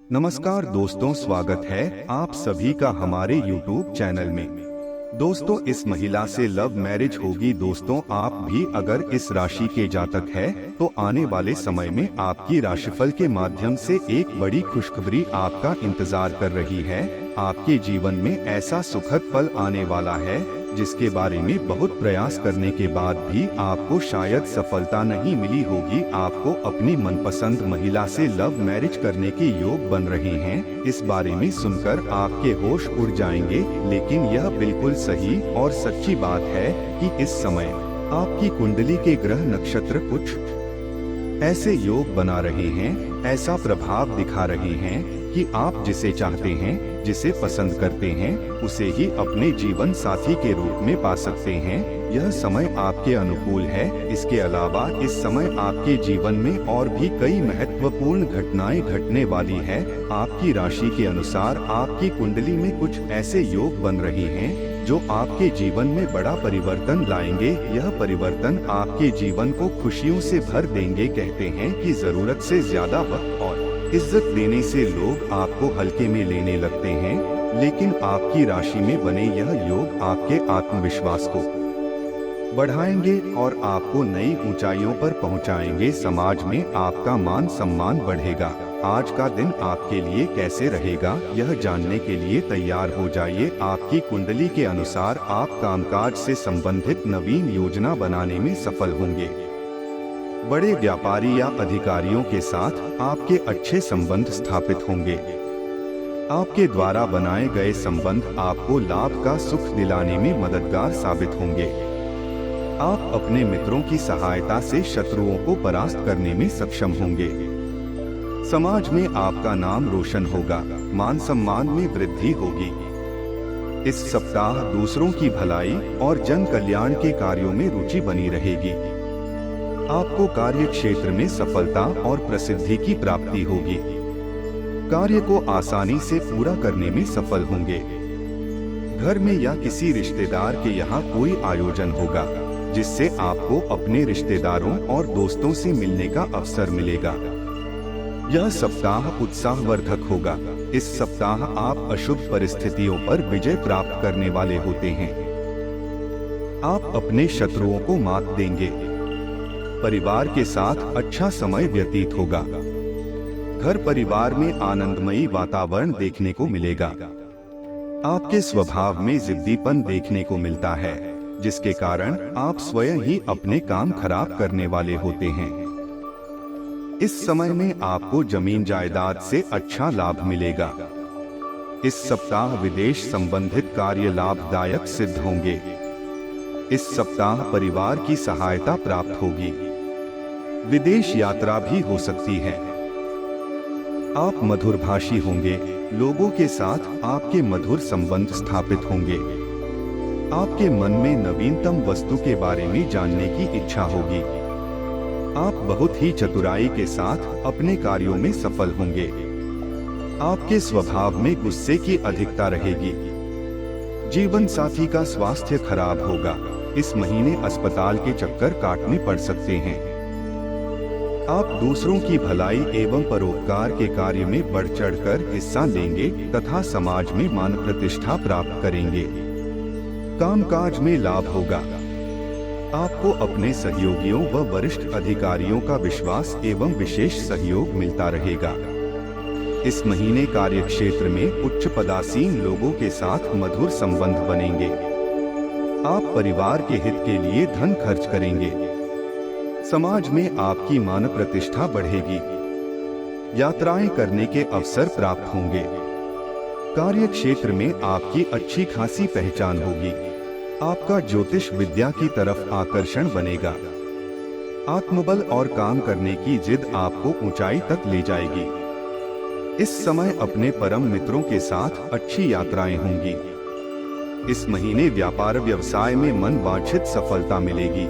नमस्कार दोस्तों, स्वागत है आप सभी का हमारे YouTube चैनल में। दोस्तों, इस महिला से लव मैरिज होगी। दोस्तों, आप भी अगर इस राशि के जातक है तो आने वाले समय में आपकी राशिफल के माध्यम से एक बड़ी खुशखबरी आपका इंतजार कर रही है। आपके जीवन में ऐसा सुखद पल आने वाला है जिसके बारे में बहुत प्रयास करने के बाद भी आपको शायद सफलता नहीं मिली होगी। आपको अपनी मनपसंद महिला से लव मैरिज करने के योग बन रहे हैं। इस बारे में सुनकर आपके होश उड़ जाएंगे, लेकिन यह बिल्कुल सही और सच्ची बात है कि इस समय आपकी कुंडली के ग्रह नक्षत्र कुछ ऐसे योग बना रहे हैं, ऐसा प्रभाव दिखा रहे हैं कि आप जिसे चाहते हैं, जिसे पसंद करते हैं, उसे ही अपने जीवन साथी के रूप में पा सकते हैं। यह समय आपके अनुकूल है। इसके अलावा इस समय आपके जीवन में और भी कई महत्वपूर्ण घटनाएं घटने वाली है। आपकी राशि के अनुसार आपकी कुंडली में कुछ ऐसे योग बन रहे हैं जो आपके जीवन में बड़ा परिवर्तन लाएंगे। यह परिवर्तन आपके जीवन को खुशियों से भर देंगे। कहते हैं कि जरूरत से ज्यादा वक्त और इज्जत देने से लोग आपको हल्के में लेने लगते हैं, लेकिन आपकी राशि में बने यह योग आपके आत्मविश्वास को बढ़ाएंगे और आपको नई ऊंचाइयों पर पहुंचाएंगे। समाज में आपका मान सम्मान बढ़ेगा। आज का दिन आपके लिए कैसे रहेगा, यह जानने के लिए तैयार हो जाइए। आपकी कुंडली के अनुसार आप कामकाज से संबंधित नवीन योजना बनाने में सफल होंगे। बड़े व्यापारी या अधिकारियों के साथ आपके अच्छे संबंध स्थापित होंगे। आपके द्वारा बनाए गए संबंध आपको लाभ का सुख दिलाने में मददगार साबित होंगे। आप अपने मित्रों की सहायता से शत्रुओं को परास्त करने में सक्षम होंगे। समाज में आपका नाम रोशन होगा। मान सम्मान में वृद्धि होगी। इस सप्ताह दूसरों की भलाई और जन कल्याण के कार्यों में रुचि बनी रहेगी। आपको कार्य क्षेत्र में सफलता और प्रसिद्धि की प्राप्ति होगी। कार्य को आसानी से पूरा करने में सफल होंगे। घर में या किसी रिश्तेदार के यहाँ कोई आयोजन होगा जिससे आपको अपने रिश्तेदारों और दोस्तों से मिलने का अवसर मिलेगा। यह सप्ताह उत्साहवर्धक होगा। इस सप्ताह आप अशुभ परिस्थितियों पर विजय प्राप्त करने वाले होते हैं। आप अपने शत्रुओं को मात देंगे। परिवार के साथ अच्छा समय व्यतीत होगा। घर परिवार में आनंदमयी वातावरण देखने को मिलेगा। आपके स्वभाव में जिद्दीपन देखने को मिलता है, जिसके कारण आप स्वयं ही अपने काम खराब करने वाले होते हैं। इस समय में आपको जमीन जायदाद से अच्छा लाभ मिलेगा। इस सप्ताह विदेश संबंधित कार्य लाभदायक सिद्ध होंगे। इस सप्ताह परिवार की सहायता प्राप्त होगी। विदेश यात्रा भी हो सकती है। आप मधुरभाषी होंगे। लोगों के साथ आपके मधुर संबंध स्थापित होंगे। आपके मन में नवीनतम वस्तु के बारे में जानने की इच्छा होगी। आप बहुत ही चतुराई के साथ अपने कार्यों में सफल होंगे। आपके स्वभाव में गुस्से की अधिकता रहेगी। जीवन साथी का स्वास्थ्य खराब होगा। इस महीने अस्पताल के चक्कर काटने पड़ सकते हैं। आप दूसरों की भलाई एवं परोपकार के कार्य में बढ़ चढ़कर हिस्सा लेंगे तथा समाज में मान प्रतिष्ठा प्राप्त करेंगे। कामकाज में लाभ होगा। आपको अपने सहयोगियों व वरिष्ठ अधिकारियों का विश्वास एवं विशेष सहयोग मिलता रहेगा। इस महीने कार्य क्षेत्र में उच्च पदासीन लोगों के साथ मधुर संबंध बनेंगे। आप परिवार के हित के लिए धन खर्च करेंगे। समाज में आपकी मान प्रतिष्ठा बढ़ेगी। यात्राएं करने के अवसर प्राप्त होंगे। कार्य क्षेत्र में आपकी अच्छी खासी पहचान होगी। आपका ज्योतिष विद्या की तरफ आकर्षण बनेगा। आत्मबल और काम करने की जिद आपको ऊंचाई तक ले जाएगी। इस समय अपने परम मित्रों के साथ अच्छी यात्राएं होंगी। इस महीने व्यापार व्यवसाय में मन वांछित सफलता मिलेगी।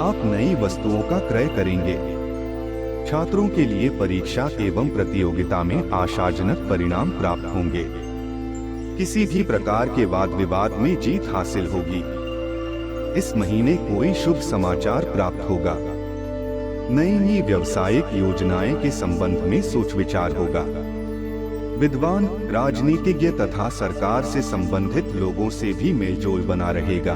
आप नई वस्तुओं का क्रय करेंगे। छात्रों के लिए परीक्षा एवं प्रतियोगिता में आशाजनक परिणाम प्राप्त होंगे। किसी भी प्रकार के वाद विवाद में जीत हासिल होगी। इस महीने कोई शुभ समाचार प्राप्त होगा। नई व्यावसायिक योजनाएं के संबंध में सोच विचार होगा। विद्वान, राजनीतिज्ञ तथा सरकार से संबंधित लोगों से भी मेलजोल बना रहेगा।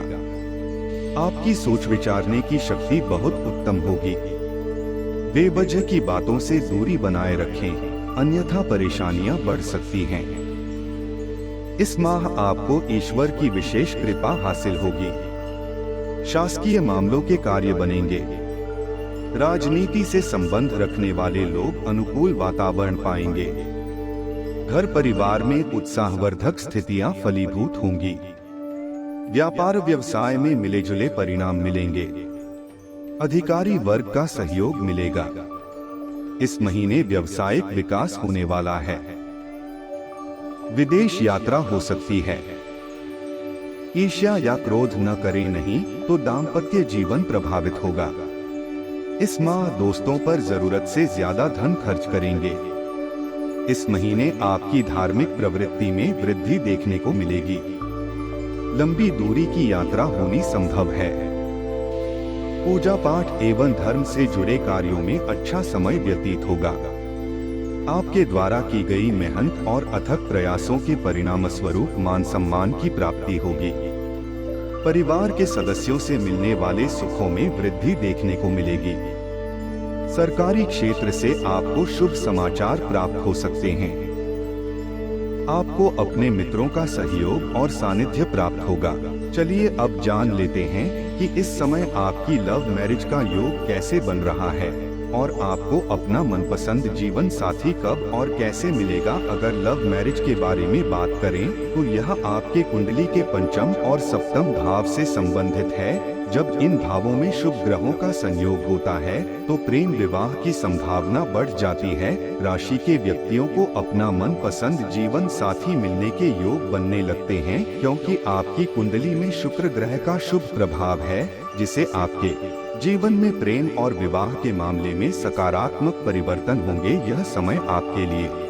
आपकी सोच विचारने की शक्ति बहुत उत्तम होगी। बेवजह की बातों से दूरी बनाए रखें, अन्यथा परेशानियां बढ़ सकती हैं। इस माह आपको ईश्वर की विशेष कृपा हासिल होगी। शासकीय मामलों के कार्य बनेंगे। राजनीति से संबंध रखने वाले लोग अनुकूल वातावरण पाएंगे। घर परिवार में उत्साहवर्धक स्थितियां फलीभूत होंगी। व्यापार व्यवसाय में मिले जुले परिणाम मिलेंगे। अधिकारी वर्ग का सहयोग मिलेगा। इस महीने व्यावसायिक विकास होने वाला है। विदेश यात्रा हो सकती है। ईर्ष्या या क्रोध न करें, नहीं तो दाम्पत्य जीवन प्रभावित होगा। इस माह दोस्तों पर जरूरत से ज्यादा धन खर्च करेंगे। इस महीने आपकी धार्मिक प्रवृत्ति में वृद्धि देखने को मिलेगी। लंबी दूरी की यात्रा होनी संभव है। पूजा पाठ एवं धर्म से जुड़े कार्यों में अच्छा समय व्यतीत होगा। आपके द्वारा की गई मेहनत और अथक प्रयासों के परिणाम स्वरूप मान सम्मान की प्राप्ति होगी। परिवार के सदस्यों से मिलने वाले सुखों में वृद्धि देखने को मिलेगी। सरकारी क्षेत्र से आपको शुभ समाचार प्राप्त हो सकते हैं। आपको अपने मित्रों का सहयोग और सानिध्य प्राप्त होगा। चलिए अब जान लेते हैं कि इस समय आपकी लव मैरिज का योग कैसे बन रहा है और आपको अपना मनपसंद जीवन साथी कब और कैसे मिलेगा। अगर लव मैरिज के बारे में बात करें तो यह आपके कुंडली के पंचम और सप्तम भाव से संबंधित है। जब इन भावों में शुभ ग्रहों का संयोग होता है तो प्रेम विवाह की संभावना बढ़ जाती है। राशि के व्यक्तियों को अपना मनपसंद जीवन साथी मिलने के योग बनने लगते हैं, क्योंकि आपकी कुंडली में शुक्र ग्रह का शुभ प्रभाव है, जिसे आपके जीवन में प्रेम और विवाह के मामले में सकारात्मक परिवर्तन होंगे। यह समय आपके लिए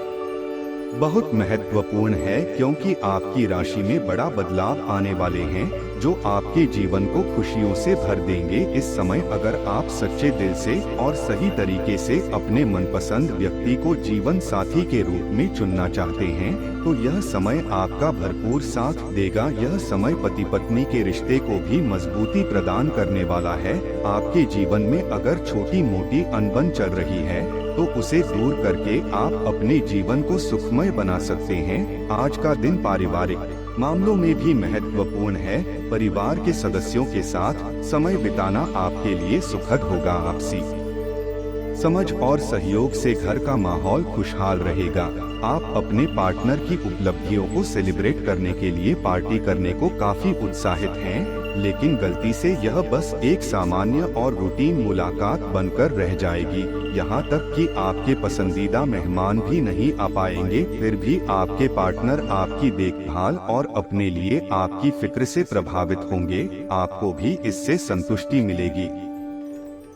बहुत महत्वपूर्ण है, क्योंकि आपकी राशि में बड़ा बदलाव आने वाले हैं जो आपके जीवन को खुशियों से भर देंगे। इस समय अगर आप सच्चे दिल से और सही तरीके से अपने मनपसंद व्यक्ति को जीवन साथी के रूप में चुनना चाहते हैं तो यह समय आपका भरपूर साथ देगा। यह समय पति पत्नी के रिश्ते को भी मजबूती प्रदान करने वाला है। आपके जीवन में अगर छोटी मोटी अनबन चल रही है तो उसे दूर करके आप अपने जीवन को सुखमय बना सकते हैं। आज का दिन पारिवारिक मामलों में भी महत्वपूर्ण है। परिवार के सदस्यों के साथ समय बिताना आपके लिए सुखद होगा। आपसी समझ और सहयोग से घर का माहौल खुशहाल रहेगा। आप अपने पार्टनर की उपलब्धियों को सेलिब्रेट करने के लिए पार्टी करने को काफी उत्साहित हैं, लेकिन गलती से यह बस एक सामान्य और रूटीन मुलाकात बनकर रह जाएगी। यहाँ तक कि आपके पसंदीदा मेहमान भी नहीं आ पाएंगे। फिर भी आपके पार्टनर आपकी देखभाल और अपने लिए आपकी फिक्र से प्रभावित होंगे। आपको भी इससे संतुष्टि मिलेगी।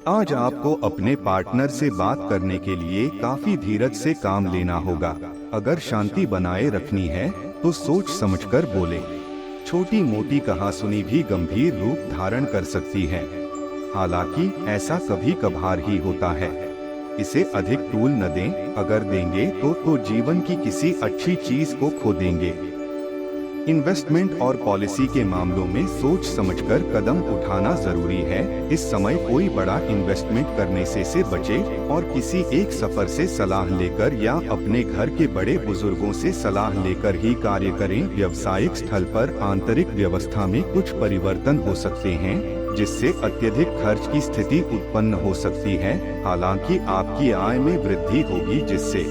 आज आपको अपने पार्टनर से बात करने के लिए काफी धीरज से काम लेना होगा। अगर शांति बनाए रखनी है तो सोच समझकर बोले। छोटी मोटी कहासुनी भी गंभीर रूप धारण कर सकती है। हालांकि ऐसा कभी कभार ही होता है। इसे अधिक तूल न दें। अगर देंगे तो जीवन की किसी अच्छी चीज को खो देंगे। इन्वेस्टमेंट और पॉलिसी के मामलों में सोच समझकर कदम उठाना जरूरी है। इस समय कोई बड़ा इन्वेस्टमेंट करने से बचे और किसी एक सफर से सलाह लेकर या अपने घर के बड़े बुजुर्गों से सलाह लेकर ही कार्य करें। व्यावसायिक स्थल पर आंतरिक व्यवस्था में कुछ परिवर्तन हो सकते हैं, जिससे अत्यधिक खर्च की स्थिति उत्पन्न हो सकती है। हालांकि आपकी आय में वृद्धि होगी, जिससे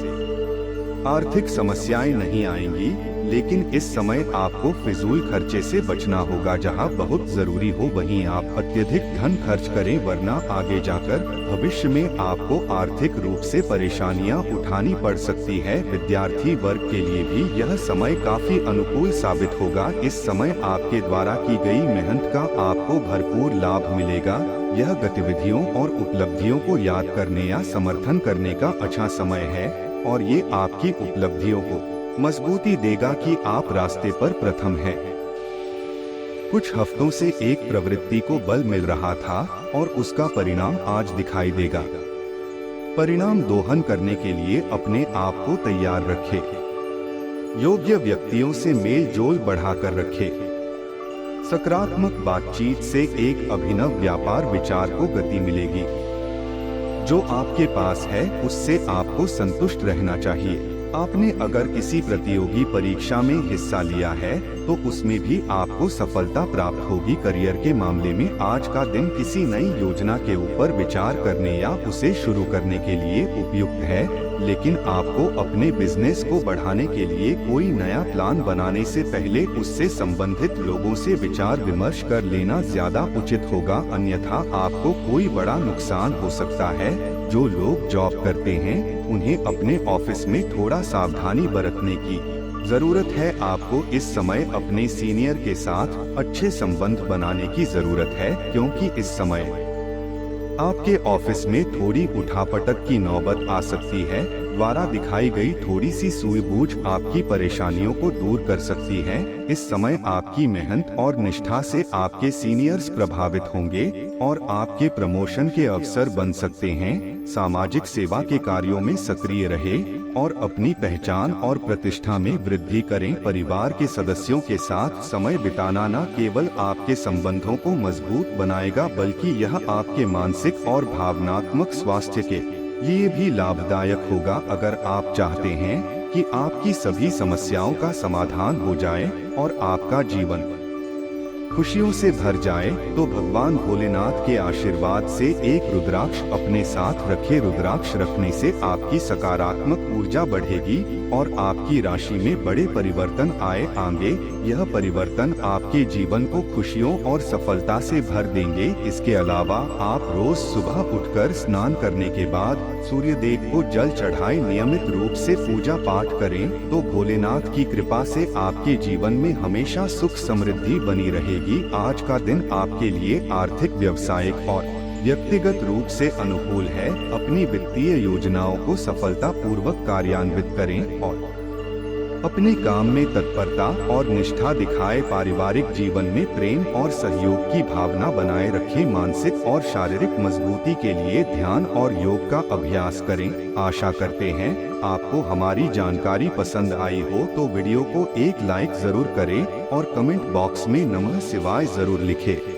आर्थिक समस्याएं नहीं आएंगी, लेकिन इस समय आपको फिजूल खर्चे से बचना होगा। जहां बहुत जरूरी हो वहीं आप अत्यधिक धन खर्च करें, वरना आगे जाकर भविष्य में आपको आर्थिक रूप से परेशानियां उठानी पड़ सकती है। विद्यार्थी वर्ग के लिए भी यह समय काफी अनुकूल साबित होगा। इस समय आपके द्वारा की गई मेहनत का आपको भरपूर लाभ मिलेगा। यह गतिविधियों और उपलब्धियों को याद करने या समर्थन करने का अच्छा समय है और ये आपकी उपलब्धियों को मजबूती देगा कि आप रास्ते पर प्रथम हैं। कुछ हफ्तों से एक प्रवृत्ति को बल मिल रहा था और उसका परिणाम आज दिखाई देगा। परिणाम दोहन करने के लिए अपने आप को तैयार रखें। योग्य व्यक्तियों से मेल जोल बढ़ाकर रखें। सकारात्मक बातचीत से एक अभिनव व्यापार विचार को गति मिलेगी। जो आपके पास है उससे आपको संतुष्ट रहना चाहिए। आपने अगर किसी प्रतियोगी परीक्षा में हिस्सा लिया है तो उसमें भी आपको सफलता प्राप्त होगी। करियर के मामले में आज का दिन किसी नई योजना के ऊपर विचार करने या उसे शुरू करने के लिए उपयुक्त है, लेकिन आपको अपने बिजनेस को बढ़ाने के लिए कोई नया प्लान बनाने से पहले उससे संबंधित लोगों से विचार विमर्श कर लेना ज्यादा उचित होगा, अन्यथा आपको कोई बड़ा नुकसान हो सकता है। जो लोग जॉब करते हैं उन्हें अपने ऑफिस में थोड़ा सावधानी बरतने की जरूरत है। आपको इस समय अपने सीनियर के साथ अच्छे संबंध बनाने की जरूरत है, क्योंकि इस समय आपके ऑफिस में थोड़ी उठापटक की नौबत आ सकती है। द्वारा दिखाई गई थोड़ी सी सूझबूझ आपकी परेशानियों को दूर कर सकती है। इस समय आपकी मेहनत और निष्ठा से आपके सीनियर्स प्रभावित होंगे और आपके प्रमोशन के अवसर बन सकते हैं। सामाजिक सेवा के कार्यों में सक्रिय रहे और अपनी पहचान और प्रतिष्ठा में वृद्धि करें। परिवार के सदस्यों के साथ समय बिताना न केवल आपके संबंधों को मजबूत बनाएगा, बल्कि यह आपके मानसिक और भावनात्मक स्वास्थ्य के लिए भी लाभदायक होगा। अगर आप चाहते हैं कि आपकी सभी समस्याओं का समाधान हो जाए और आपका जीवन खुशियों से भर जाए, तो भगवान भोलेनाथ के आशीर्वाद से एक रुद्राक्ष अपने साथ रखें। रुद्राक्ष रखने से आपकी सकारात्मक ऊर्जा बढ़ेगी और आपकी राशि में बड़े परिवर्तन आएंगे। यह परिवर्तन आपके जीवन को खुशियों और सफलता से भर देंगे। इसके अलावा आप रोज सुबह उठकर स्नान करने के बाद सूर्य देव को जल चढ़ाएं। नियमित रूप से पूजा पाठ करें तो भोलेनाथ की कृपा से आपके जीवन में हमेशा सुख समृद्धि बनी रहेगी। आज का दिन आपके लिए आर्थिक, व्यावसायिक और व्यक्तिगत रूप से अनुकूल है। अपनी वित्तीय योजनाओं को सफलता पूर्वक कार्यान्वित करें और अपने काम में तत्परता और निष्ठा दिखाएं। पारिवारिक जीवन में प्रेम और सहयोग की भावना बनाए रखें। मानसिक और शारीरिक मजबूती के लिए ध्यान और योग का अभ्यास करें। आशा करते हैं आपको हमारी जानकारी पसंद आई हो, तो वीडियो को एक लाइक जरूर करें और कमेंट बॉक्स में नमः शिवाय जरूर लिखें।